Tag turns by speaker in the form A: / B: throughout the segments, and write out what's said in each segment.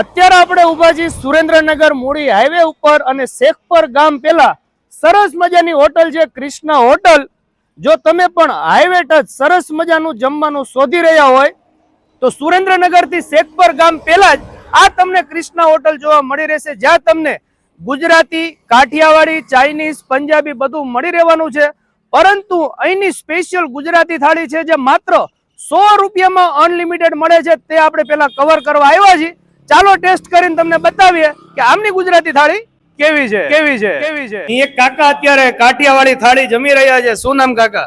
A: અત્યારે આપણે ઊભા છીએ સુરેન્દ્રનગર મૂળી હાઈવે ઉપર અને શેખપર ગામ પેલા સરસ મજાની હોટલ છે કૃષ્ણા હોટલ. જો તમે પણ હાઈવે ટચ સરસ મજાનું જમવાનું શોધી રહ્યા હોય તો સુરેન્દ્રનગર થી શેખપર ગામ પેલા જ આ તમને કૃષ્ણા હોટલ જોવા મળી રહેશે, જ્યાં તમને ગુજરાતી, કાઠિયાવાડી, ચાઇનીઝ, પંજાબી બધું મળી રહેવાનું છે. પરંતુ અહીંની સ્પેશિયલ ગુજરાતી થાળી છે જે માત્ર 100 રૂપિયામાં અનલિમિટેડ મળે છે. તે આપણે પેલા કવર કરવા આવ્યા છીએ. ચાલો ટેસ્ટ કરીને તમને બતાવીએ કે આમની ગુજરાતી થાળી કેવી છે. એક કાકા અત્યારે કાઠિયાવાડી થાળી જમી રહ્યા છે. શું નામ કાકા?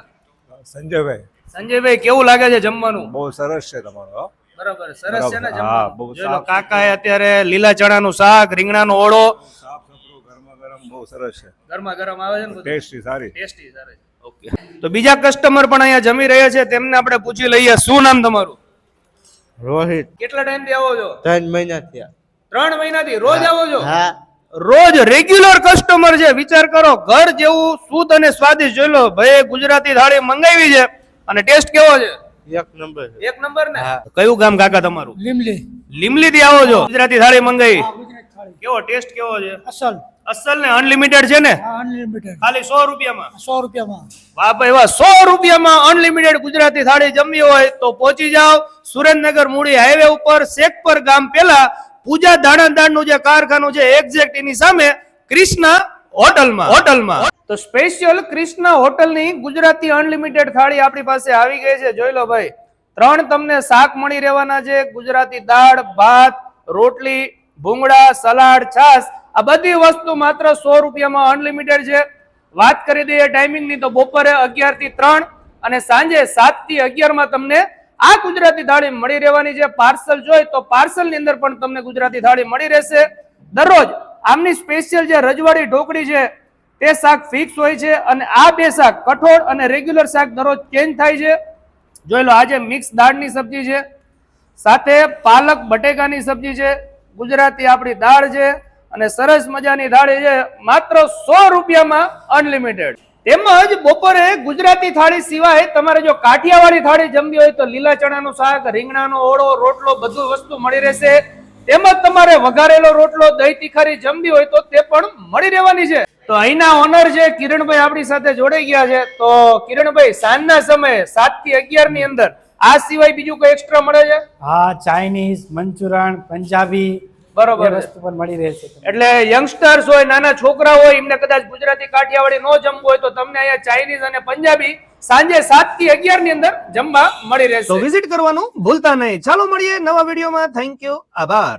B: સંજયભાઈ.
A: સંજયભાઈ, કેવું લાગે છે જમવાનું?
B: બહુ સરસ છે તમારો.
A: બરાબર, સરસ છે ને
B: હા, બહુ
A: જમવાનું? જો કાકાએ અત્યારે લીલા ચણાનું શાક, રીંગણાનો ઓળો,
B: સાફ સફરું ગરમા ગરમ બહુ સરસ છે.
A: ગરમા ગરમ આવે છે ને,
B: ટેસ્ટી સારી.
A: ટેસ્ટી સરસ. ઓકે, તો બીજા કસ્ટમર પણ અહીંયા જમી રહ્યા છે, તેમને આપણે પૂછી લઈએ. શું નામ તમારું?
C: રોહિત.
A: કેટલા ટાઈમ થી આવો છો?
C: 3 મહિના થયા.
A: 3 મહિનાથી રોજ આવો છો?
C: હા.
A: રોજ રેગ્યુલર કસ્ટમર છે. વિચાર કરો, ઘર જેવું શુદ્ધ અને સ્વાદિષ્ટ. જોઈ લો ભાઈ, ગુજરાતી થાળી મંગાવી છે અને ટેસ્ટ કેવો છે?
C: એક નંબર.
A: એક નંબર ને.
C: હા.
A: કયું ગામ કાકા તમારું?
D: લીમલી.
A: લીમલી થી આવો છો? ગુજરાતી થાળી મંગાવી,
D: ગુજરાત થાળી
A: કેવો ટેસ્ટ કેવો છે?
D: અસલ.
A: અસલ ને અનલિમિટેડ છે ને?
D: અનલિમિટેડ
A: ખાલી 100 રૂપિયામાં?
D: 100 રૂપિયામાં.
A: વાહ ભાઈ વાહ, 100 રૂપિયામાં અનલિમિટેડ ગુજરાતી થાળી જમવી હોય તો પહોંચી જાઓ સુરેન્દ્રનગર મૂળી હાઈવે ઉપર શેખપર ગામ પેલા પૂજા દાણાદારનું જે કારખાનું છે એક્ઝેક્ટ એની સામે કૃષ્ણા હોટલમાં. તો સ્પેશિયલ કૃષ્ણા હોટલની ગુજરાતી અનલિમિટેડ થાળી આપણી પાસે આવી ગઈ છે. જોઈ લો ભાઈ, 3 તમને શાક મળી રહેવાના છે. ગુજરાતી દાળ, ભાત, રોટલી, ભૂંગળા, સલાડ, છાશ, આ બધી વસ્તુ માત્ર 100 રૂપિયામાં અનલિમિટેડ છે. વાત કરી દઈએ ટાઈમિંગની તો બપોરે 11 થી 3 અને સાંજે 7 થી 11 માં તમને આ ગુજરાતી થાળી મળી રહેવાની છે. પાર્સલ જોઈએ તો પાર્સલ ની અંદર પણ તમને ગુજરાતી થાળી મળી રહેશે. દરરોજ આમની સ્પેશિયલ જે રજવાડી ઢોકળી છે તે શાક ફિક્સ હોય છે અને આ બે શાક કઠોળ અને રેગ્યુલર શાક દરરોજ ચેન્જ થાય છે. જોઈ લો, આજે મિક્સ દાળની સબ્જી છે, સાથે પાલક બટેકાની સબ્જી છે, ગુજરાતી આપણી દાળ છે અને સરસ મજાની થાળી છે માત્ર 100 રૂપિયામાં અનલિમિટેડ. તેમજ બપોરે ગુજરાતી થાળી સિવાય તમારે જો કાઠિયાવાડી થાળી જમવી હોય તો લીલા ચણાનું શાક, રીંગણાનો ઓળો, રોટલો બધું વસ્તુ મળી રહેશે. તેમજ તમારે વઘારેલો રોટલો, દહીં તીખારી જમવી હોય તો તે પણ મળી રહેવાની છે. તો અહીંના ઓનર છે કિરણભાઈ આપણી સાથે જોડાઈ ગયા છે. તો કિરણભાઈ, સાંજના સમયે 7 થી 11 ની અંદર આ સિવાય બીજું કોઈ એક્સ્ટ્રા મળે છે?
D: હા, ચાઇનીઝ, મંચુરિયન, પંજાબી
A: બરોબર
D: એ વસ્તુ પણ મળી રહેશે.
A: એટલે યંગસ્ટર્સ હોય, નાના છોકરા હોય, એમને કદાચ ગુજરાતી કાઠિયાવાડી ન જમવું હોય તો તમને અહીંયા ચાઇનીઝ અને પંજાબી સાંજે 7 થી 11 ની અંદર જમવા મળી રહેશે. તો વિઝિટ કરવાનું ભૂલતા નહીં. ચાલો મળીએ નવા વિડીયોમાં. થેન્ક યુ, આભાર.